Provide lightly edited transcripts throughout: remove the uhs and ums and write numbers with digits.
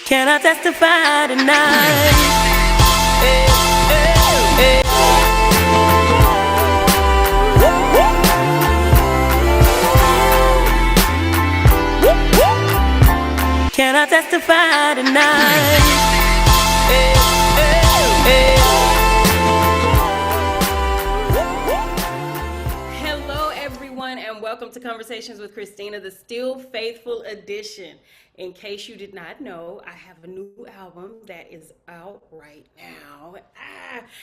Can I testify tonight? Hey, hey, hey. Can I testify tonight? Hey, hey, hey. Hello, everyone, and welcome to Conversations with Christina, the Still Faithful edition. In case you did not know, I have a new album that is out right now,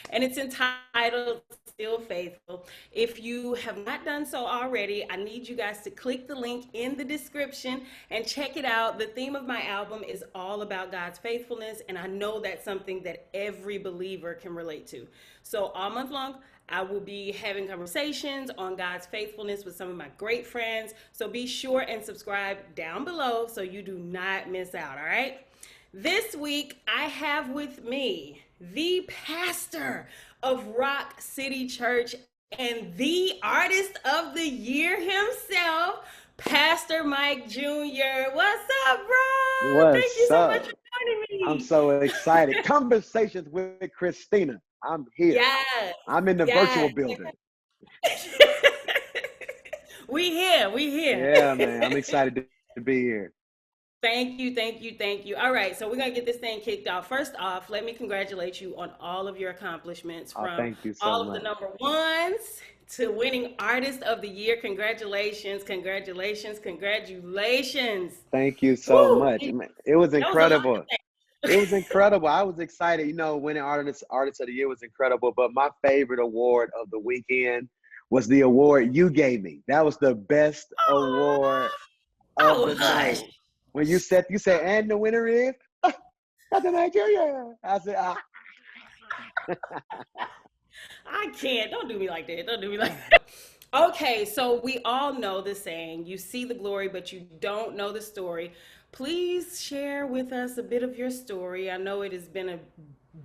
and it's entitled Still Faithful. If you have not done so already, I need you guys to click the link in the description and check it out. The theme of my album is all about God's faithfulness, and I know that's something that every believer can relate to. So all month long, I will be having conversations on God's faithfulness with some of my great friends. So be sure and subscribe down below so you do not miss out, all right? This week, I have with me the pastor of Rock City Church and the artist of the year himself, Pastor Mike Jr. What's up, bro? What's Thank you so up? much for joining me. I'm so excited. Conversations with Christina. I'm here. Yes. I'm in the virtual building. We here. Yeah, man. I'm excited to be here. Thank you. All right, so we're going to get this thing kicked off. First off, let me congratulate you on all of your accomplishments, from Thank you so all of much. the number ones to winning Artist of the Year. Congratulations. Thank you so Woo! much. It was That was a lot to incredible. It was incredible. I was excited. You know, winning Artist of the Year was incredible, but my favorite award of the weekend was the award you gave me. That was the best award of the night. When you said, and the winner is Pastor Mike Jr. I said, I can't. Don't do me like that. Okay, so we all know the saying, you see the glory, but you don't know the story. Please share with us a bit of your story. I know it has been a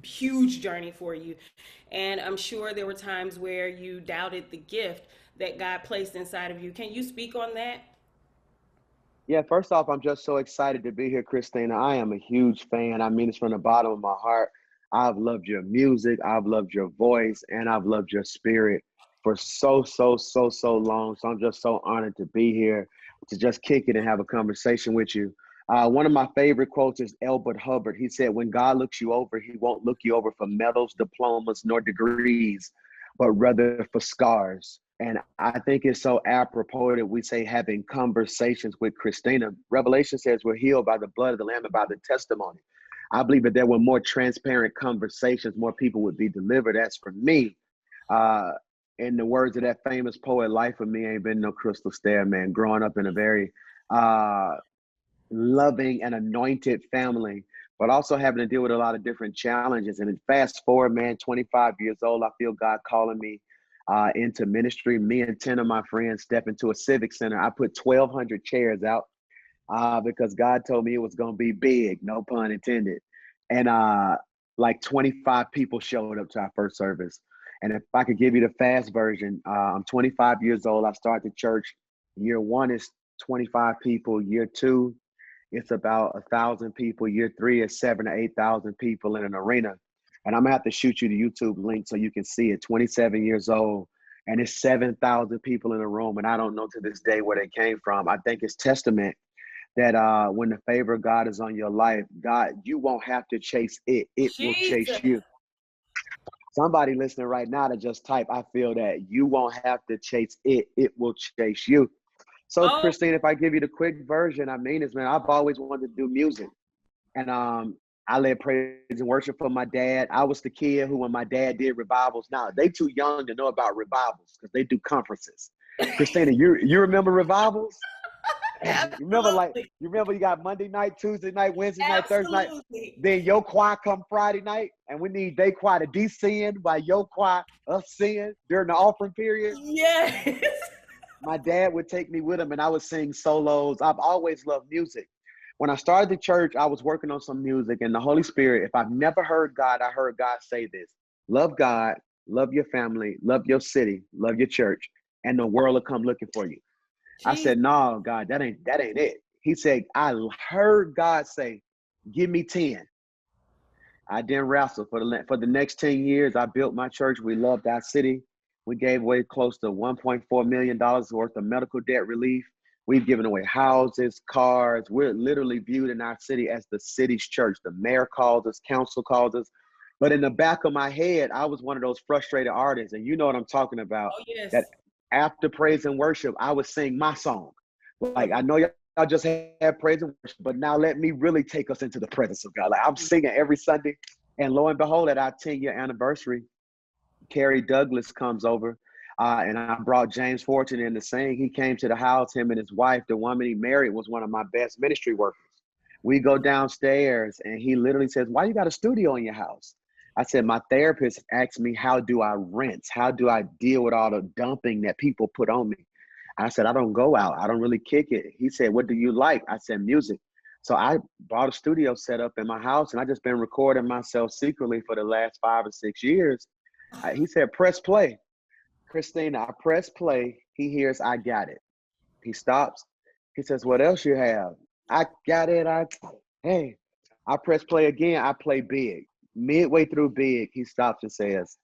huge journey for you, and I'm sure there were times where you doubted the gift that God placed inside of you. Can you speak on that? Yeah, first off, I'm just so excited to be here, Christina. I am a huge fan. I mean this from the bottom of my heart. I've loved your music, I've loved your voice, and I've loved your spirit for so long. So I'm just so honored to be here, to just kick it and have a conversation with you. One of my favorite quotes is Elbert Hubbard. He said, when God looks you over, he won't look you over for medals, diplomas, nor degrees, but rather for scars. And I think it's so apropos that we say having conversations with Christina. Revelation says we're healed by the blood of the Lamb and by the testimony. I believe that there were more transparent conversations, more people would be delivered. As for me, in the words of that famous poet, life for me ain't been no crystal stair, man. Growing up in a very loving and anointed family, but also having to deal with a lot of different challenges. And then fast forward, man, 25 years old, I feel God calling me into ministry. Me and 10 of my friends step into a civic center. I put 1,200 chairs out because God told me it was going to be big, no pun intended. And like 25 people showed up to our first service. And if I could give you the fast version, I'm 25 years old. I started the church. Year one is 25 people. Year two, it's about 1,000 people. Year three is 7,000 to 8,000 people in an arena. And I'm gonna have to shoot you the YouTube link so you can see it. 27 years old, and it's 7,000 people in a room, and I don't know to this day where they came from. I think it's testament that when the favor of God is on your life, God, you won't have to chase it. It will chase you. Somebody listening right now to just type, I feel that you won't have to chase it. It will chase you. So, Christine, if I give you the quick version, I mean this, man. I've always wanted to do music. And I led praise and worship for my dad. I was the kid who, when my dad did revivals, now they too young to know about revivals because they do conferences. Christina, you remember revivals? You remember you got Monday night, Tuesday night, Wednesday night, Thursday night. Then your choir come Friday night, and we need they choir to descend by your choir ascend during the offering period. Yes. My dad would take me with him, and I would sing solos. I've always loved music. When I started the church, I was working on some music, and the Holy Spirit, if I've never heard God, I heard God say this: love God, love your family, love your city, love your church, and the world will come looking for you. I said, no, God, that ain't it. He said, I heard God say, Give me 10. I didn't wrestle for the next 10 years. I built my church. We loved our city. We gave away close to $1.4 million worth of medical debt relief. We've given away houses, cars. We're literally viewed in our city as the city's church. The mayor calls us, council calls us. But in the back of my head, I was one of those frustrated artists. And you know what I'm talking about, Oh, that yes. after praise and worship, I would sing my song. Like, I Mhm. know y'all just have praise and worship, but now let me really take us into the presence of God. Like, I'm singing every Sunday. And lo and behold, at our 10-year anniversary, Kerry Douglas comes over, and I brought James Fortune in to sing. He came to the house. Him and his wife, the woman he married, was one of my best ministry workers. We go downstairs, and he literally says, "Why you got a studio in your house?" I said, "My therapist asked me, how do I rent? How do I deal with all the dumping that people put on me?" I said, "I don't go out. I don't really kick it." He said, "What do you like?" I said, "Music." So I bought a studio set up in my house, and I just been recording myself secretly for the last 5 or 6 years. He said, "Press play." Christina, I press play. He hears, "I got it." He stops. He says, "What else you have?" "I got it. Hey, I press play again. I play Big. Midway through Big, he stops and says,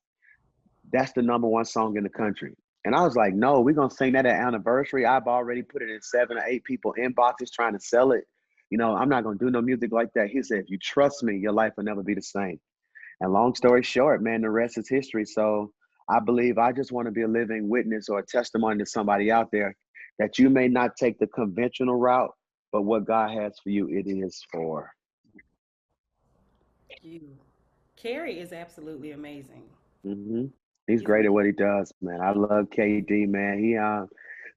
"That's the number one song in the country." And I was like, "No, we're going to sing that at anniversary." I've already put it in 7 or 8 people inboxes trying to sell it. I'm not going to do no music like that. He said, "If you trust me, your life will never be the same." And long story short, man, the rest is history. So I believe I just want to be a living witness or a testimony to somebody out there that you may not take the conventional route, but what God has for you, it is for You. Carrie is absolutely amazing. hmm He's He's great at amazing. what he does, man. I love KD, man.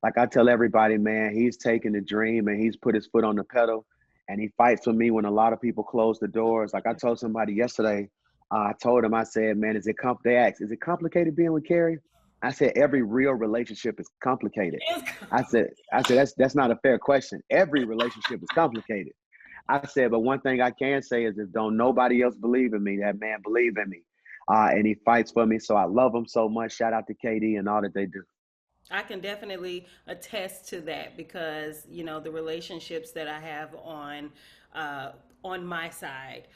Like I tell everybody, man, he's taken the dream and he's put his foot on the pedal, and he fights for me when a lot of people close the doors. Like I told somebody yesterday, I told him, I said, "Man, they asked, is it complicated being with Carrie?" I said, "Every real relationship is complicated." I said, that's not a fair question. Every relationship is complicated. I said, but one thing I can say is if don't nobody else believe in me, that man believe in me. And he fights for me. So I love him so much. Shout out to KD and all that they do. I can definitely attest to that because the relationships that I have uh, on my side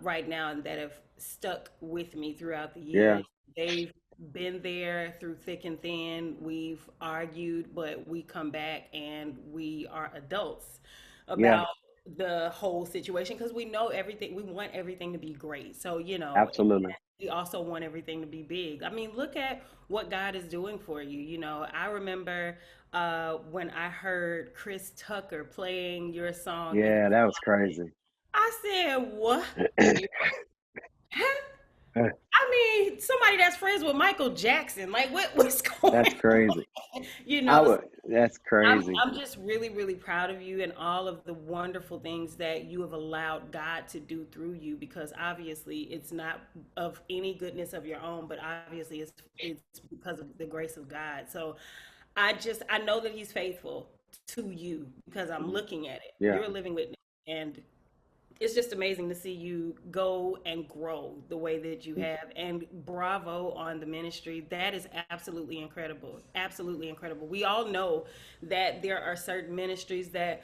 right now and that have stuck with me throughout the Yeah, years. They've been there through thick and thin. We've argued, but we come back and we are adults yeah, about the whole situation because we know everything. We want everything to be great. So absolutely. we also want everything to be big. I mean, look at what God is doing for you. I remember when I heard Chris Tucker playing your song in the Yeah, that was closet. crazy. I said, "What? I mean, somebody that's friends with Michael Jackson. Like, what's That's going crazy. on?" You know, That's crazy. I'm just really, really proud of you and all of the wonderful things that you have allowed God to do through you because obviously it's not of any goodness of your own, but obviously it's because of the grace of God. So I know that he's faithful to you because I'm Mhm. looking at it. Yeah. You're a living witness. And it's just amazing to see you go and grow the way that you have, and bravo on the ministry. That is absolutely incredible, absolutely incredible. We all know that there are certain ministries that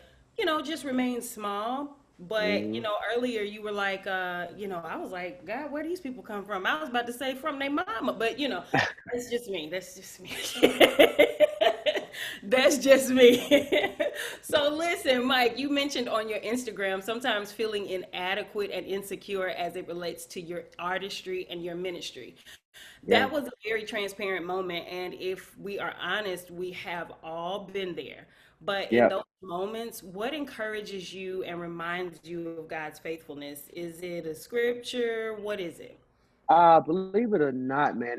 just remain small, but hmm earlier you were like, I was like, God, where these people come from? I was about to say from their mama, but that's just me. That's just me. That's just me. So listen, Mike, you mentioned on your Instagram sometimes feeling inadequate and insecure as it relates to your artistry and your ministry. Yeah. That was a very transparent moment, and if we are honest, we have all been there. But in Yeah. those moments, what encourages you and reminds you of God's faithfulness? Is it a scripture? What is it? Believe it or not, man,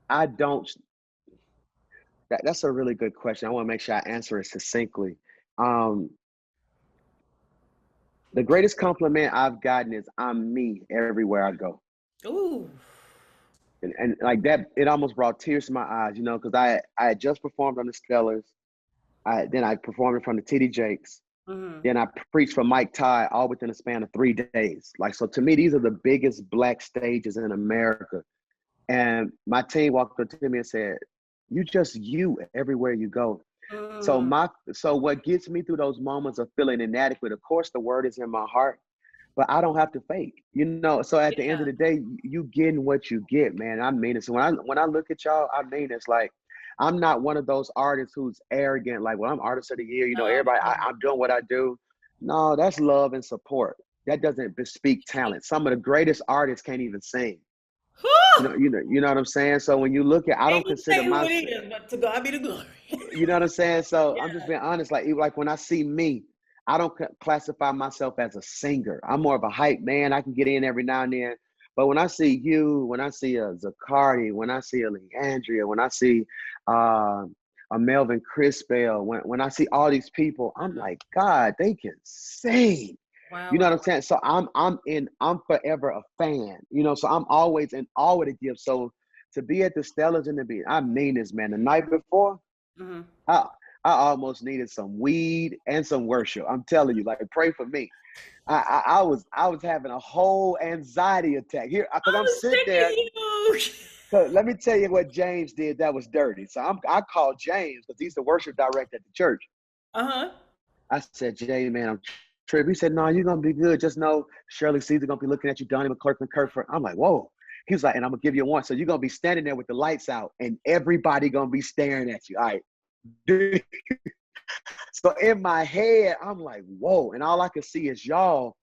I don't that's a really good question. I want to make sure I answer it succinctly. Um, the greatest compliment I've gotten is I'm me everywhere I go. Ooh. And like that, it almost brought tears to my eyes, because I had just performed on the Stellars. Then I performed in front of TD Jakes. Hmm. Then I preached for Mike Ty all within a span of 3 days. Like, so to me, these are the biggest black stages in America. And my team walked up to me and said, "You just you everywhere you go." Mm. So what gets me through those moments of feeling inadequate, of course, the word is in my heart, but I don't have to fake, So at the end of Yeah. the day, you getting what you get, man. I mean it. So when I look at y'all, I mean it's like I'm not one of those artists who's arrogant, like, well, I'm artist of the year, everybody, No. I'm doing what I do. No, that's love and support. That doesn't bespeak talent. Some of the greatest artists can't even sing. Whew! You know what I'm saying? So when you look at, I Can't don't even consider say who it myself, is, but to God be the glory. you know what I'm saying? So I'm just Yeah. being honest. Like when I see me, I don't classify myself as a singer. I'm more of a hype man. I can get in every now and then. But when I see you, when I see a Zacardi, when I see a Leandria, when I see a Melvin Crispell, when I see all these people, I'm like, God, they can sing. Wow, You know what wow, I'm saying? So I'm forever a fan. So I'm always in awe with the gift. So to be at the Stellars and to be, I mean this, man. The night before, wow. Hmm. I I almost needed some weed and some worship. I'm telling you, like, pray for me. I was having a whole anxiety attack here because I'm Oh, sitting sick of there. you. So let me tell you what James did that was dirty. So I called James because he's the worship director at the church. Uh-huh. I said, James, man, I'm tripping. He said, no, you're gonna be good. Just know Shirley Caesar gonna be looking at you, Donnie McClurkin, Kirkford. I'm like, whoa. He was like, and I'm gonna give you one. So you're gonna be standing there with the lights out, and everybody gonna be staring at you. All right. So in my head, I'm like, whoa. And all I can see is y'all.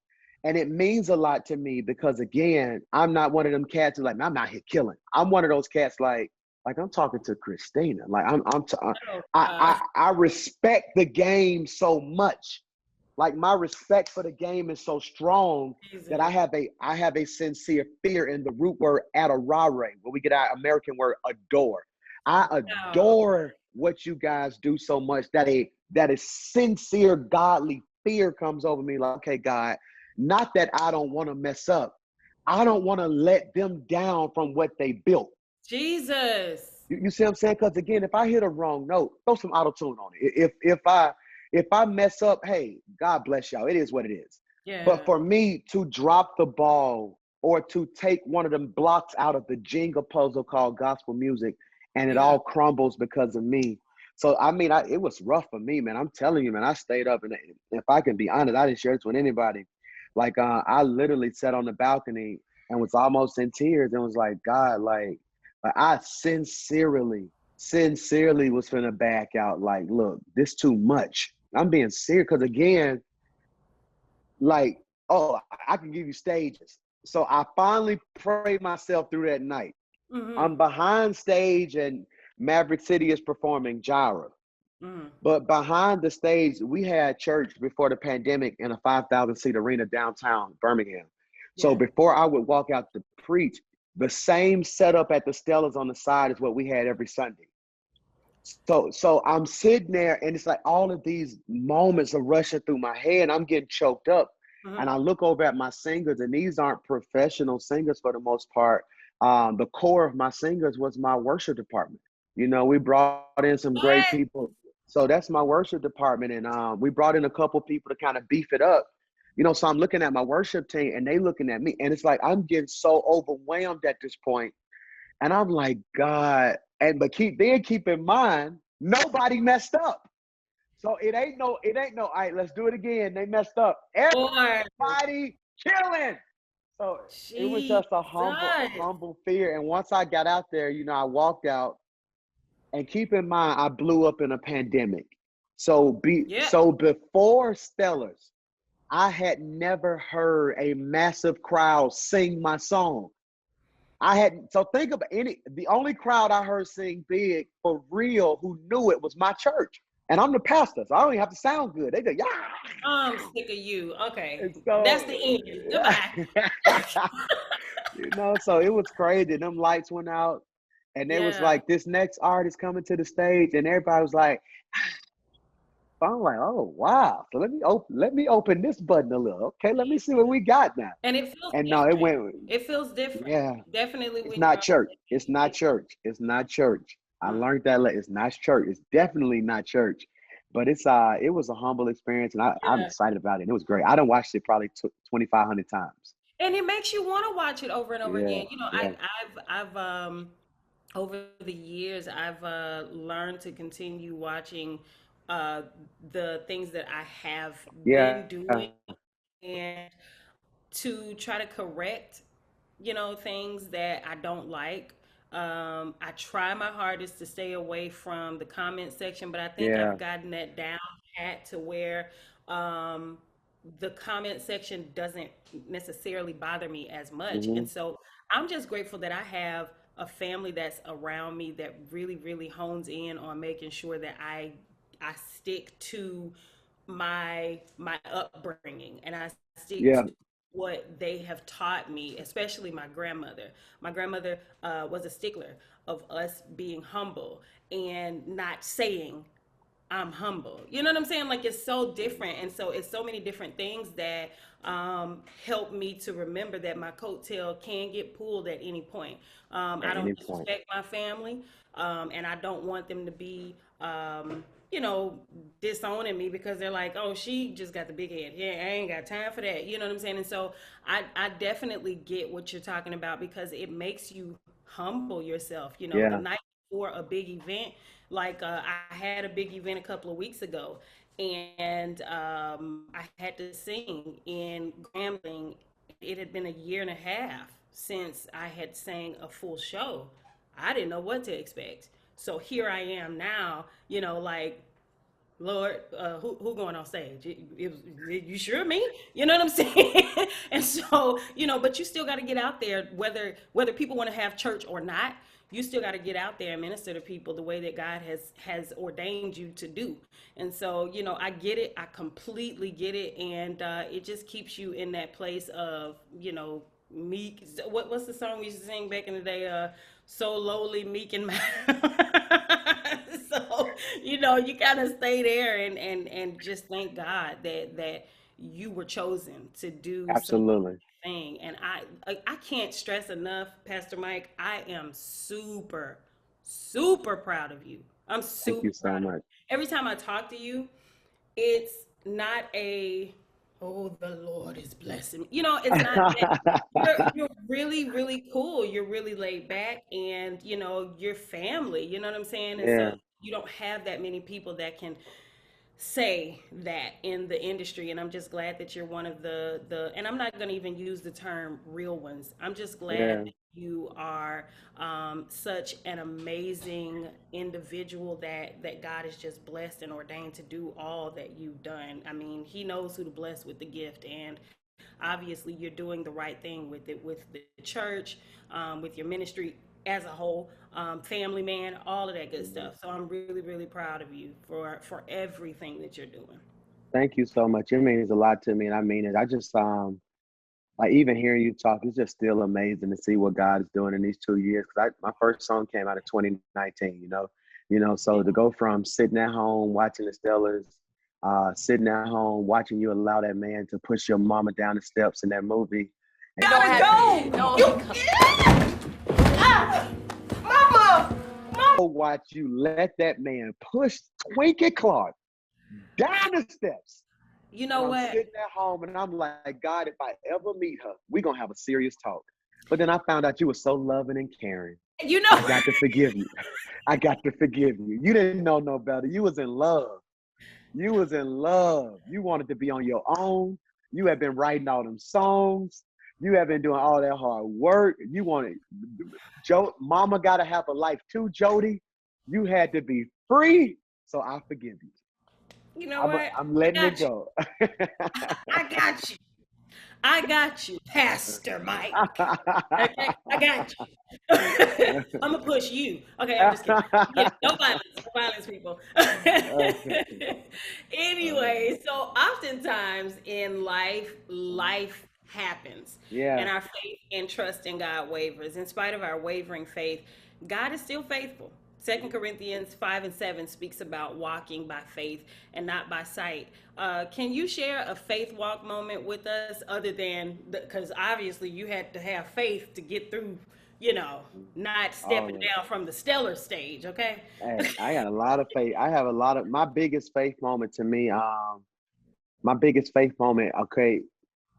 And it means a lot to me because, again, I'm not one of them cats who's like, I'm out here killing. I'm one of those cats like I'm talking to Christina. Like Oh, I God. I respect the game so much. Like my respect for the game is so strong that Jesus. I have a sincere fear in the root word adorare, where we get our American word adore. I Wow. adore what you guys do so much that a sincere godly fear comes over me. Like, okay, God, not that I don't want to mess up. I don't want to let them down from what they built. Jesus. You see what I'm saying? Because again, if I hit a wrong note, throw some auto tune on it. If I mess up, hey, God bless y'all. It is what it is. But Yeah. for me to drop the ball or to take one of them blocks out of the Jenga puzzle called gospel music, and it Yeah. all crumbles because of me. So I mean, it was rough for me, man. I'm telling you, man. I stayed up, and if I can be honest, I didn't share this with anybody. Like I literally sat on the balcony and was almost in tears and was like, God, like I sincerely was finna back out. Like, look, this too much. I'm being serious because again, like, oh, I can give you stages. So I finally prayed myself through that night. Mm-hmm. I'm behind stage and Maverick City is performing Gyra. Mm-hmm. But behind the stage, we had church before the pandemic in a 5,000 seat arena downtown Birmingham. So Yeah. before I would walk out to preach, the same setup at the Stellas on the side is what we had every Sunday. So I'm sitting there and it's like all of these moments are rushing through my head. I'm getting choked up. Mm-hmm. And I look over at my singers, and these aren't professional singers for the most part. The core of my singers was my worship department. We brought in some great What? people. So that's my worship department. And we brought in a couple people to kind of beef it up. So I'm looking at my worship team and they looking at me. And it's like I'm getting so overwhelmed at this point. And I'm like, God, but keep in mind, nobody messed up. So it ain't no, all right, let's do it again. They messed up. Boy. Everybody killing. So it was just a Jesus. humble fear. And once I got out there, I walked out. And keep in mind, I blew up in a pandemic. Yep. So before Stellars, I had never heard a massive crowd sing my song. So think about the only crowd I heard sing big for real who knew it was my church. And I'm the pastor, so I don't even have to sound good. They go, yeah. I'm sick of you. Okay. And That's so, the end. yeah. Goodbye. So it was crazy. Them lights went out, and they was Yeah. like, this next artist coming to the stage, and everybody was like, I'm like, oh wow. So let me open this button a little. Okay, let me see what we got now. And it feels And no, it different. went, It feels different. yeah. Definitely It's when you're not on church. It's stage. not church. It's not church. I Mm. learned that it's not church. It's definitely not church. But it was a humble experience, and I'm Yeah. excited about it. It was great. I done watched it probably 2,500 times. And it makes you want to watch it over and over Yeah, again. You know, yeah. I've over the years, I've learned to continue watching uh, the things that I have been Yeah. doing and to try to correct, things that I don't like. I try my hardest to stay away from the comment section, but I think Yeah. I've gotten that down pat to where um, the comment section doesn't necessarily bother me as much. Hmm. And so I'm just grateful that I have a family that's around me that really, really hones in on making sure that I stick to my upbringing and I stick to Yeah. what they have taught me, especially my grandmother. My grandmother was a stickler of us being humble and not saying I'm humble. You know what I'm saying? Like it's so different. And so it's so many different things that help me to remember that my coattail can get pulled at any point. At I don't any point. disrespect my family, and I don't want them to be, you know, disowning me because they're like, oh, she just got the big head. Yeah, I ain't got time for that. You know what I'm saying? And so I definitely get what you're talking about because it makes you humble yourself. You know, the Yeah. night before a big event, like I had a big event a couple of weeks ago, and I had to sing in Grambling. It had been a year and a half since I had sang a full show. I didn't know what to expect. So here I am now, like Lord, who going on stage? You sure me? You know what I'm saying? And so, but you still got to get out there, whether people want to have church or not. You still got to get out there and minister to people the way that God has ordained you to do. And so, I get it. I completely get it, and it just keeps you in that place of, meek. What's the song we used to sing back in the day? So lowly, meek, and so you kind of stay there and just thank God that you were chosen to do such Absolutely. a thing. And I can't stress enough, Pastor Mike, I am super super proud of you. I'm Thank super you so proud of much. you. Every time I talk to you, it's not a, oh, the Lord is blessing me. It's not that. You're really really cool. You're really laid back, and you're family. You know what I'm saying? And so Yeah. you don't have that many people that can say that in the industry, and I'm just glad that you're one of the and I'm not going to even use the term real ones. I'm just glad Yeah. that you are such an amazing individual that God has just blessed and ordained to do all that you've done. I mean, he knows who to bless with the gift, and obviously you're doing the right thing with it, with the church, with your ministry as a whole, family man, all of that good Mhm. stuff. So I'm really, really proud of you for everything that you're doing. Thank you so much. It means a lot to me, and I mean it. I just like even hearing you talk, it's just still amazing to see what God is doing in these 2 years. Because my first song came out in 2019. So to go from sitting at home watching the Stellars, sitting at home watching you allow that man to push your mama down the steps in that movie, and Gotta go. No, mama. watch you let that man push Twinkie Clark down the steps. You And know I'm what? sitting at home and I'm like, God, if I ever meet her, we're going to have a serious talk. But then I found out you were so loving and caring. You I know. got to forgive you. I got to forgive you. You didn't know no better. You was in love. You was in love. You wanted to be on your own. You have been writing all them songs. You have been doing all that hard work. You wanted Mama got to have a life too, Jody. You had to be free. So I forgive you. You know I'm, what? I'm I letting it got you. go. I got you. I got you, Pastor Mike. Okay, I got you. I'm gonna push you. Okay, I'm just kidding. No violence, no violence, people. Anyway, so oftentimes in life happens, Yeah. and our faith and trust in God wavers. In spite of our wavering faith, God is still faithful. 2 Corinthians 5:7 speaks about walking by faith and not by sight. Can you share a faith walk moment with us, other than because obviously you had to have faith to get through, not stepping All of it. down from the stellar stage, okay? Hey, I got a lot of faith. I have a lot of my biggest faith moment to me. My biggest faith moment. Okay,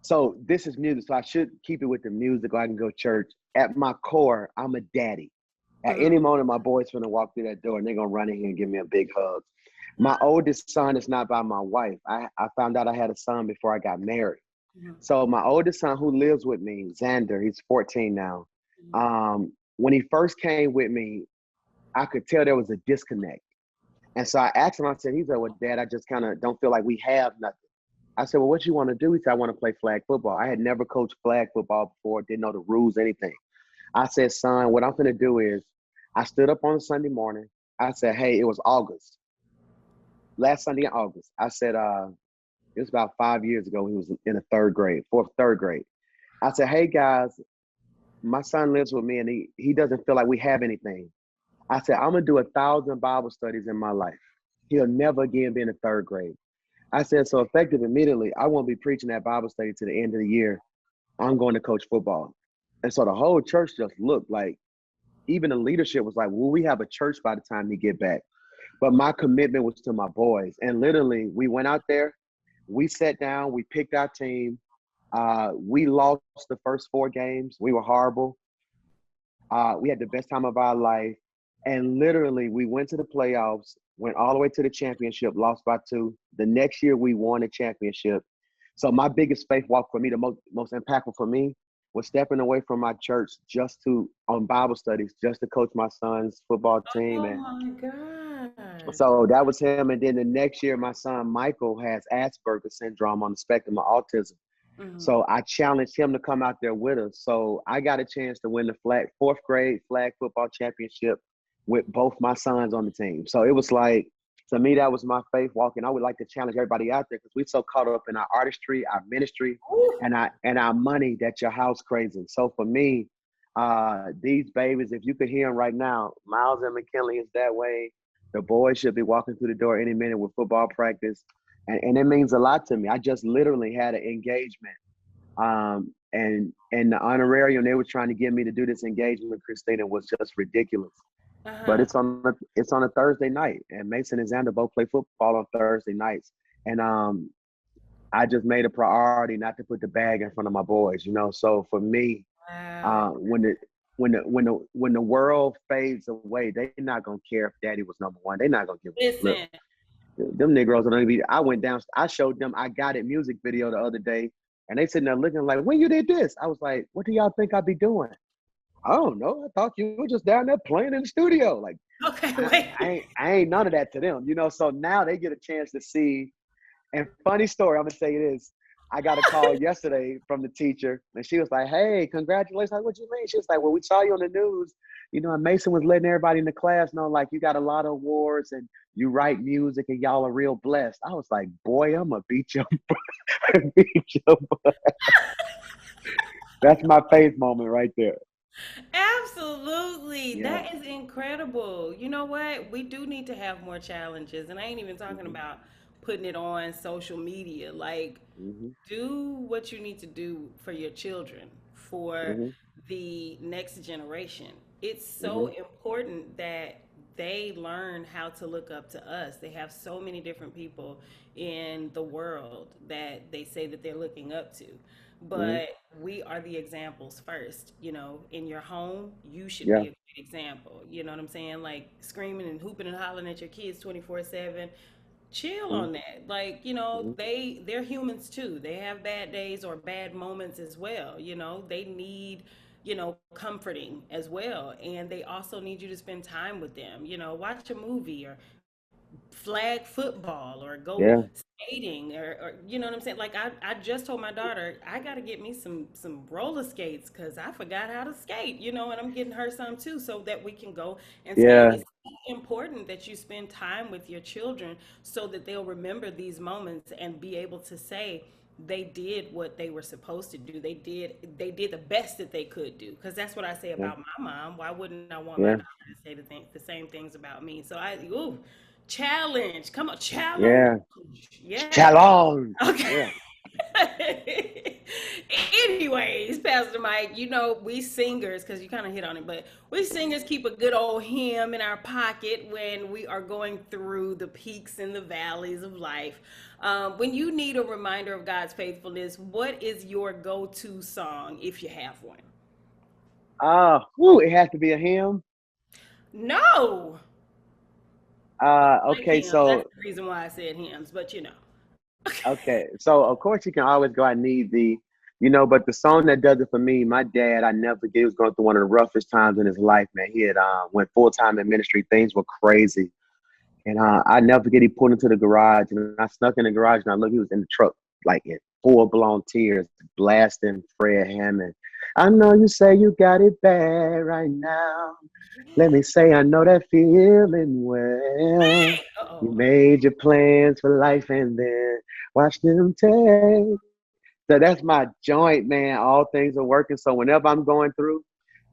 so this is music, so I should keep it with the music. Or I can go church. At my core, I'm a daddy. At any moment, my boys finna walk through that door and they're gonna run in here and give me a big hug. My oldest son is not by my wife. I found out I had a son before I got married. So my oldest son who lives with me, Xander, he's 14 now. When he first came with me, I could tell there was a disconnect. And so I asked him, I said, he's like, well, Dad, I just kind of don't feel like we have nothing. I said, well, what you want to do? He said, I want to play flag football. I had never coached flag football before, didn't know the rules, anything. I said, son, what I'm going to do is I stood up on a Sunday morning. I said, hey, it was August. Last Sunday in August. I said, it was about 5 years ago. He was in the third grade. I said, hey, guys, my son lives with me and he doesn't feel like we have anything. I said, I'm going to do 1,000 Bible studies in my life. He'll never again be in the third grade. I said, so effective immediately, I won't be preaching that Bible study to the end of the year. I'm going to coach football. And so the whole church just looked like, even the leadership was like, will we have a church by the time he get back? But my commitment was to my boys. And literally, we went out there, we sat down, we picked our team. We lost the first 4 games. We were horrible. We had the best time of our life. And literally, we went to the playoffs, went all the way to the championship, lost by 2. The next year, we won a championship. So my biggest faith walk for me, the most impactful for me, was stepping away from my church just on Bible studies, just to coach my son's football team. Oh And my God. so that was him. And then the next year, my son Michael has Asperger's syndrome on the spectrum of autism. So I challenged him to come out there with us. So I got a chance to win the 4th grade flag football championship with both my sons on the team. So it was like, to me, that was my faith walking. I would like to challenge everybody out there because we're so caught up in our artistry, our ministry, and our money that your house crazy. So for me, these babies, if you could hear them right now, Miles and McKinley is that way. The boys should be walking through the door any minute with football practice. And it means a lot to me. I just literally had an engagement. And the honorarium they were trying to get me to do this engagement with Christina was just ridiculous. But it's on a Thursday night, and Mason and Xander both play football on Thursday nights. And I just made a priority not to put the bag in front of my boys, So for me, when the world fades away, they're not gonna care if Daddy was number one. They're not gonna give a flip. Them Negroes are gonna be. I went down. I showed them I Got It music video the other day, and they sitting there looking like, when you did this? I was like, what do y'all think I'd be doing? I don't know. I thought you were just down there playing in the studio. Like, I ain't none of that to them, So now they get a chance to see. And funny story, I'm gonna say this. I got a call yesterday from the teacher, and she was like, "Hey, congratulations!" Like, what you mean? She was like, "Well, we saw you on the news. And Mason was letting everybody in the class know, like, you got a lot of awards and you write music, and y'all are real blessed." I was like, "Boy, I'm gonna beat your butt." That's my faith moment right there. Absolutely. Yeah. That is incredible. You know what? We do need to have more challenges. And I ain't even talking Mm-hmm. about putting it on social media. Like, Mm-hmm. do what you need to do for your children, for Mm-hmm. the next generation. It's so Mm-hmm. important that they learn how to look up to us. They have so many different people in the world that they say that they're looking up to. Mm-hmm. But we are the examples first. In your home, you should Yeah. be a good example. You know what I'm saying? Like screaming and hooping and hollering at your kids 24/7. Chill Mm-hmm. on that. Like, Mm-hmm. they're humans too. They have bad days or bad moments as well. They need, comforting as well. And they also need you to spend time with them. Watch a movie or flag football or go Yeah. skating or you know what I'm saying? Like I just told my daughter I got to get me some roller skates because I forgot how to skate, and I'm getting her some too so that we can go and skate. Yeah. It's important that you spend time with your children so that they'll remember these moments and be able to say they did what they were supposed to do. They did the best that they could do because that's what I say Yeah. about my mom. Why wouldn't I want my Yeah. daughter to say the same things about me? So challenge. Come on, challenge. Yeah. Yeah. Challenge. Okay. Yeah. Anyways, Pastor Mike, we singers, because you kind of hit on it, but we singers keep a good old hymn in our pocket when we are going through the peaks and the valleys of life. When you need a reminder of God's faithfulness, what is your go-to song if you have one? It has to be a hymn. No. Like Okay, hymns. That's so the reason why I said hymns, but you know. okay, so of course you can always go. I need the, you know, but the song that does it for me, my dad, I never forget, he was going through one of the roughest times in his life, man. He had went full time in ministry. Things were crazy, and I never forget. He pulled into the garage, and I snuck in the garage, and I looked. He was in the truck, like in full blown tears, blasting Fred Hammond. I know you say you got it bad right now. Let me say I know that feeling well. You Uh-oh. made your plans for life and then watch them take. So that's my joint, man. All things are working. So whenever I'm going through,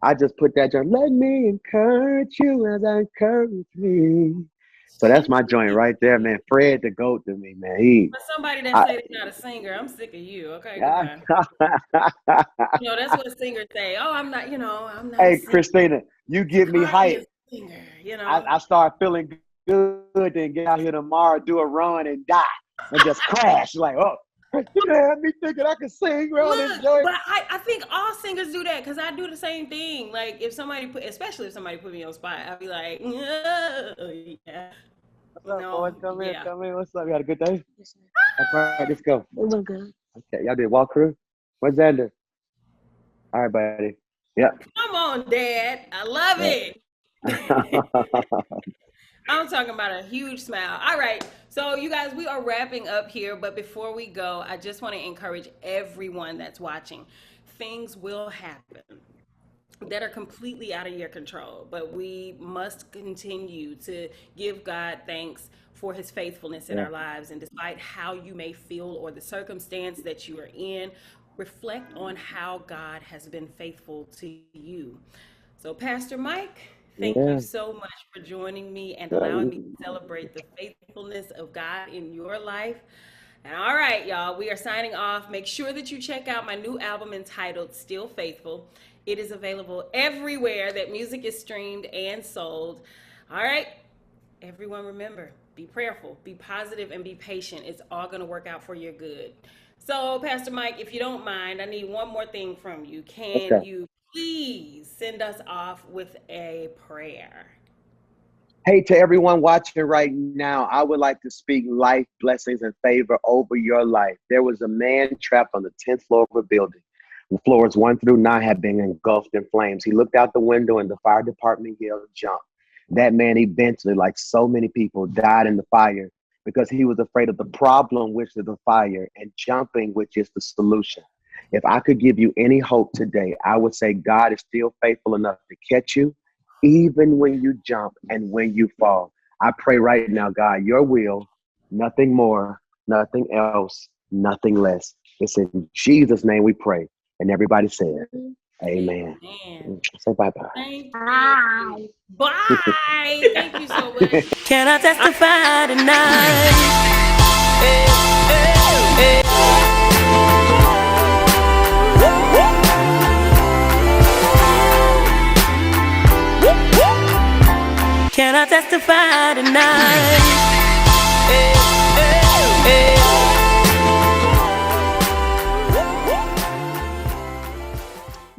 I just put that joint. Let me encourage you as I encourage me. So that's my joint right there, man. Fred the GOAT to me, man. For somebody that I, say they're not a singer, I'm sick of you. Okay, I goodbye. You know, that's what singers say. Oh, I'm not, I'm not a hey, singer. Christina, you It's get me hardly hyped. a singer, you I, know. I start feeling good, then get out here tomorrow, do a run and die and just crash. Like, oh, Christina had me thinking I could sing around this Look, joint. but I think all singers do that because I do the same thing. Like if somebody especially if somebody put me on spot, I'll be like, yeah, What's up, boys? no, Come in, yeah. come in. What's up? You had a good day? All right, let's go. Okay, y'all did walk through? Where's Xander? All right, buddy. Yep. Come on, Dad. I love Yep. it. I'm talking about a huge smile. All right. So, you guys, we are wrapping up here. But before we go, I just want to encourage everyone that's watching. Things will happen that are completely out of your control, but we must continue to give God thanks for his faithfulness in Yeah. our lives. And despite how you may feel or the circumstance that you are in, reflect on how God has been faithful to you. So, Pastor Mike, thank you Yeah. so much for joining me and allowing me Uh, to celebrate the faithfulness of God in your life. And all right, y'all, we are signing off. Make sure that you check out my new album entitled Still Faithful. It is available everywhere that music is streamed and sold. All right, everyone, remember, be prayerful, be positive, and be patient. It's all going to work out for your good. So, Pastor Mike, if you don't mind, I need one more thing from you. Can Okay. you please send us off with a prayer? Hey, to everyone watching right now, I would like to speak life, blessings, and favor over your life. There was a man trapped on the 10th floor of a building. The floors 1 through 9 had been engulfed in flames. He looked out the window and the fire department yelled, jump. That man eventually, like so many people, died in the fire because he was afraid of the problem, which is the fire, and jumping, which is the solution. If I could give you any hope today, I would say God is still faithful enough to catch you even when you jump and when you fall. I pray right now, God, your will, nothing more, nothing else, nothing less. It's in Jesus' name we pray. And everybody said, Amen. Amen. Say bye-bye. Thank you. Bye. Thank you so much. Can I testify tonight? Can I testify tonight?